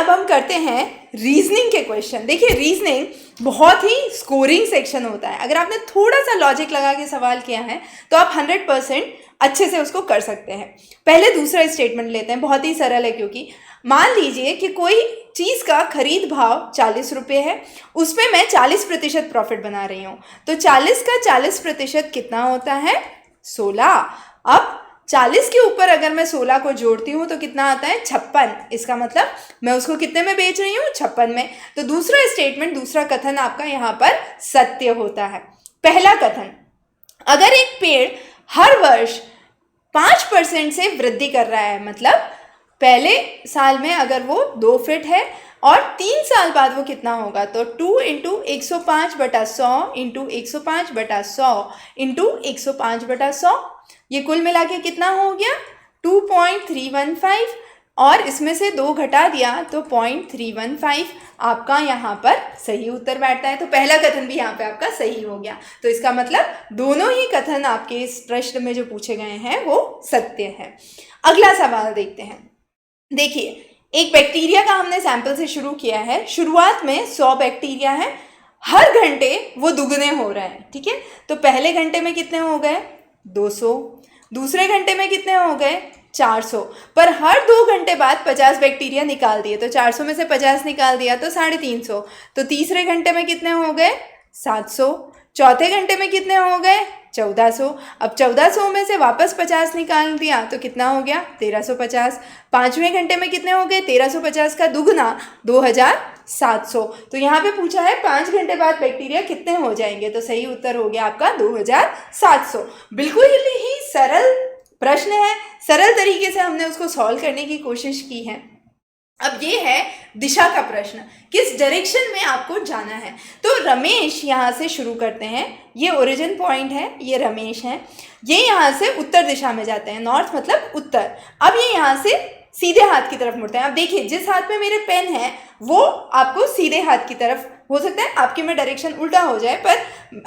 अब हम करते हैं रीजनिंग के क्वेश्चन। देखिए रीजनिंग बहुत ही स्कोरिंग सेक्शन होता है। अगर आपने थोड़ा सा लॉजिक लगा के सवाल किया है तो आप 100% अच्छे से उसको कर सकते हैं। पहले दूसरा स्टेटमेंट लेते हैं, बहुत ही सरल है, क्योंकि मान लीजिए कि कोई चीज़ का खरीद भाव 40 रुपये है, उसमें मैं 40% प्रॉफिट बना रही हूँ। तो 40 का 40% कितना होता है? 16। अब 40 के ऊपर अगर मैं 16 को जोड़ती हूँ तो कितना आता है? 56। इसका मतलब मैं उसको कितने में बेच रही हूँ? 56 में। तो दूसरा स्टेटमेंट, दूसरा कथन आपका यहाँ पर सत्य होता है। पहला कथन, अगर एक पेड़ हर वर्ष 5% से वृद्धि कर रहा है, मतलब पहले साल में अगर वो 2 फीट है और 3 साल बाद वो कितना होगा? तो 2 × 105/100 × 105/100 × 105/100, ये कुल मिला के कितना हो गया? 2.315, और इसमें से 2 घटा दिया तो 0.315 आपका यहाँ पर सही उत्तर बैठता है। तो पहला कथन भी यहाँ पे आपका सही हो गया। तो इसका मतलब दोनों ही कथन आपके इस प्रश्न में जो पूछे गए हैं वो सत्य है। अगला सवाल देखते हैं। देखिए, एक बैक्टीरिया का हमने सैंपल से शुरू किया है। शुरुआत में 100 बैक्टीरिया है, हर घंटे वो दुगने हो रहे हैं, ठीक है। तो पहले घंटे में कितने हो गए? 200। दूसरे घंटे में कितने हो गए? 400। पर हर 2 घंटे बाद 50 बैक्टीरिया निकाल दिए, तो 400 में से 50 निकाल दिया तो 350। तो तीसरे घंटे में कितने हो गए? 700। चौथे घंटे में कितने हो गए? 1400। अब 1400 में से वापस 50 निकाल दिया तो कितना हो गया? 1350। पाँचवें घंटे में कितने हो गए? 1350 का दुगना 2700। तो यहाँ पे पूछा है 5 घंटे बाद बैक्टीरिया कितने हो जाएंगे, तो सही उत्तर हो गया आपका 2700। बिल्कुल ही सरल प्रश्न है, सरल तरीके से हमने उसको सॉल्व करने की कोशिश की है। अब ये है दिशा का प्रश्न, किस डायरेक्शन में आपको जाना है। तो रमेश यहाँ से शुरू करते हैं, ये ओरिजिन पॉइंट है, ये रमेश है, ये यहाँ से उत्तर दिशा में जाते हैं, नॉर्थ मतलब उत्तर। अब ये यहाँ से सीधे हाथ की तरफ मुड़ते हैं। अब देखिए, जिस हाथ में मेरे पेन है वो आपको सीधे हाथ की तरफ, हो सकता है आपके में डायरेक्शन उल्टा हो जाए, पर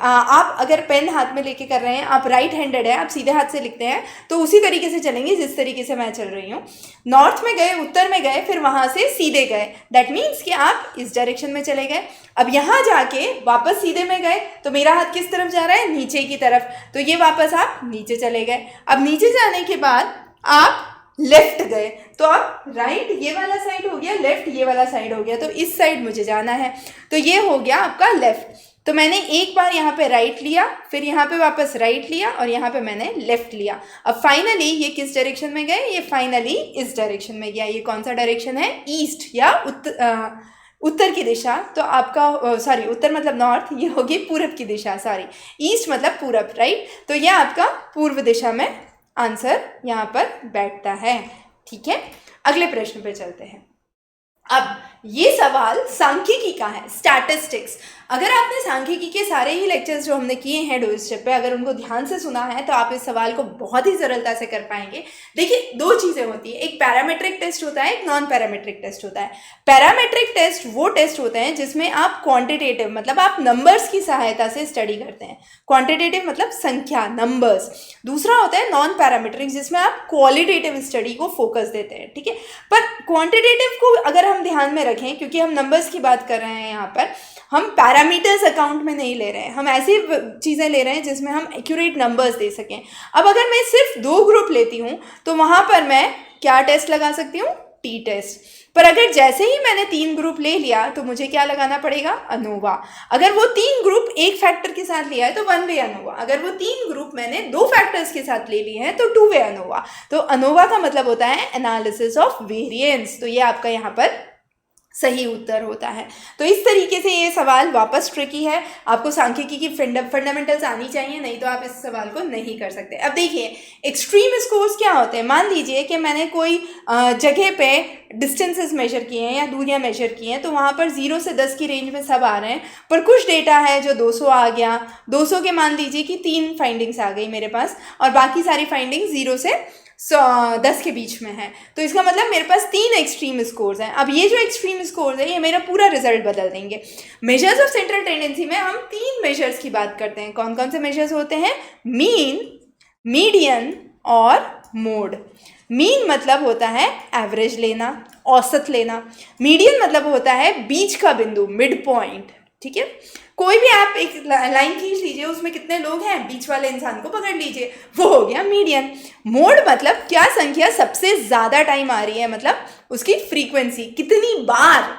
आप अगर पेन हाथ में लेके कर रहे हैं, आप राइट हैंडेड है, आप सीधे हाथ से लिखते हैं, तो उसी तरीके से चलेंगे जिस तरीके से मैं चल रही हूँ। नॉर्थ में गए, उत्तर में गए, फिर वहाँ से सीधे गए, दैट मीन्स कि आप इस डायरेक्शन में चले गए। अब यहाँ जाके वापस सीधे में गए तो मेरा हाथ किस तरफ जा रहा है? नीचे की तरफ, तो ये वापस आप नीचे चले गए। अब नीचे जाने के बाद आप लेफ्ट गए, तो अब राइट ये वाला साइड हो गया, लेफ्ट ये वाला साइड हो गया, तो इस साइड मुझे जाना है, तो ये हो गया आपका लेफ्ट। तो मैंने एक बार यहाँ पे राइट लिया, फिर यहाँ पे वापस राइट लिया, और यहाँ पे मैंने लेफ्ट लिया। अब फाइनली ये किस डायरेक्शन में गए? ये फाइनली इस डायरेक्शन में गया। ये कौन सा डायरेक्शन है? ईस्ट या उत्तर की दिशा। तो आपका सॉरी, उत्तर मतलब नॉर्थ, ये होगी पूरब की दिशा, सॉरी ईस्ट मतलब पूरब, राइट। तो यह आपका पूर्व दिशा में आंसर यहाँ पर बैठता है, ठीक है। अगले प्रश्न पे चलते हैं। अब ये सवाल सांख्यिकी का है, स्टैटिस्टिक्स। अगर आपने सांख्यिकी के सारे ही लेक्चर्स जो हमने किए हैं डोइस स्टेप पे, अगर उनको ध्यान से सुना है तो आप इस सवाल को बहुत ही सरलता से कर पाएंगे। देखिए, 2 चीज़ें होती है, एक पैरामेट्रिक टेस्ट होता है, एक नॉन पैरामेट्रिक टेस्ट होता है। पैरामेट्रिक टेस्ट वो टेस्ट होते हैं जिसमें आप क्वांटिटेटिव मतलब आप नंबर्स की सहायता से स्टडी करते हैं, क्वांटिटेटिव मतलब संख्या, नंबर्स। दूसरा होता है नॉन पैरामेट्रिक, जिसमें आप क्वालिटेटिव स्टडी को फोकस देते हैं, ठीक है। पर क्वांटिटेटिव को अगर हम ध्यान में रखें, क्योंकि हम नंबर्स की बात कर रहे हैं यहाँ पर, हम पैरामीटर्स अकाउंट में नहीं ले रहे हैं, हम ऐसी चीज़ें ले रहे हैं जिसमें हम एक्यूरेट नंबर्स दे सकें। अब अगर मैं सिर्फ 2 ग्रुप लेती हूँ तो वहाँ पर मैं क्या टेस्ट लगा सकती हूँ? T test. पर अगर जैसे ही मैंने 3 ग्रुप ले लिया तो मुझे क्या लगाना पड़ेगा? अनोवा। अगर वो 3 ग्रुप एक फैक्टर के साथ लिया है तो 1 वे अनोवा, अगर वो 3 ग्रुप मैंने 2 फैक्टर्स के साथ ले लिए हैं तो 2 वे अनोवा। तो अनोवा का मतलब होता है एनालिसिस ऑफ वेरिएंस। तो ये आपका यहाँ पर सही उत्तर होता है। तो इस तरीके से ये सवाल वापस ट्रिकी है, आपको सांख्यिकी की फंडामेंटल्स आनी चाहिए, नहीं तो आप इस सवाल को नहीं कर सकते। अब देखिए, एक्सट्रीम स्कोर्स क्या होते हैं। मान लीजिए कि मैंने कोई जगह पे डिस्टेंसेस मेजर किए हैं या दूरियां मेजर की हैं, तो वहाँ पर 0 से 10 की रेंज में सब आ रहे हैं, पर कुछ डेटा है जो 200 आ गया, 200 के मान लीजिए कि 3 फाइंडिंग्स आ गई मेरे पास, और बाकी सारी फाइंडिंग्स 0 से 10 के बीच में है। तो इसका मतलब मेरे पास 3 एक्सट्रीम स्कोर्स हैं। अब ये जो एक्सट्रीम स्कोर्स है ये मेरा पूरा रिजल्ट बदल देंगे। मेजर्स ऑफ सेंट्रल टेंडेंसी में हम 3 मेजर्स की बात करते हैं। कौन कौन से मेजर्स होते हैं? मीन, मीडियन और मोड। मीन मतलब होता है एवरेज लेना, औसत लेना। मीडियन मतलब होता है बीच का बिंदु, मिड पॉइंट, ठीक है। कोई भी आप एक लाइन खींच लीजिए, उसमें कितने लोग हैं, बीच वाले इंसान को पकड़ लीजिए, वो हो गया मीडियन। मोड मतलब क्या संख्या सबसे ज़्यादा टाइम आ रही है, मतलब उसकी फ्रीक्वेंसी कितनी बार।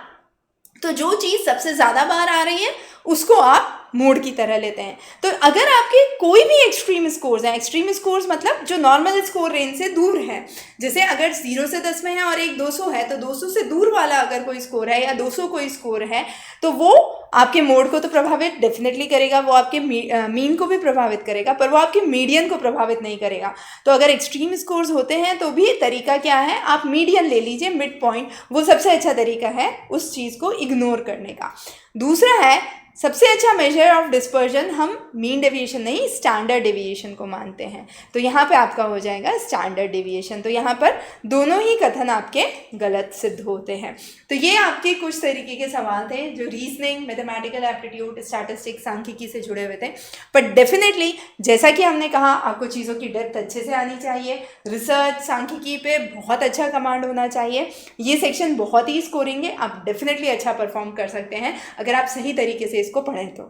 तो जो चीज़ सबसे ज़्यादा बार आ रही है उसको आप मोड की तरह लेते हैं। तो अगर आपके कोई भी एक्सट्रीम स्कोर्स हैं, एक्सट्रीम स्कोर्स मतलब जो नॉर्मल स्कोर रेंज से दूर है, जैसे अगर 0 से 10 में है और एक 200 है, तो 200 से दूर वाला अगर कोई स्कोर है या 200 कोई स्कोर है, तो वो आपके मोड को तो प्रभावित डेफिनेटली करेगा, वो आपके मीन को भी प्रभावित करेगा, पर वो आपके मीडियन को प्रभावित नहीं करेगा। तो अगर एक्सट्रीम स्कोर्स होते हैं तो भी तरीका क्या है, आप मीडियन ले लीजिए, मिड पॉइंट, वो सबसे अच्छा तरीका है उस चीज़ को इग्नोर करने का। दूसरा है सबसे अच्छा मेजर ऑफ डिस्पर्जन, हम मीन डेविएशन नहीं स्टैंडर्ड डेविएशन को मानते हैं। तो यहाँ पे आपका हो जाएगा स्टैंडर्ड डेविएशन। तो यहाँ पर दोनों ही कथन आपके गलत सिद्ध होते हैं। तो ये आपके कुछ तरीके के सवाल थे जो रीजनिंग, मैथमेटिकल एप्टीट्यूड, स्टैटिस्टिक्स, सांख्यिकी से जुड़े हुए थे। बट डेफिनेटली जैसा कि हमने कहा, आपको चीज़ों की डेप्थ अच्छे से आनी चाहिए, रिसर्च सांख्यिकी पे बहुत अच्छा कमांड होना चाहिए। ये सेक्शन बहुत ही स्कोरिंग है, आप डेफिनेटली अच्छा परफॉर्म कर सकते हैं अगर आप सही तरीके से इसको पढ़ें तो।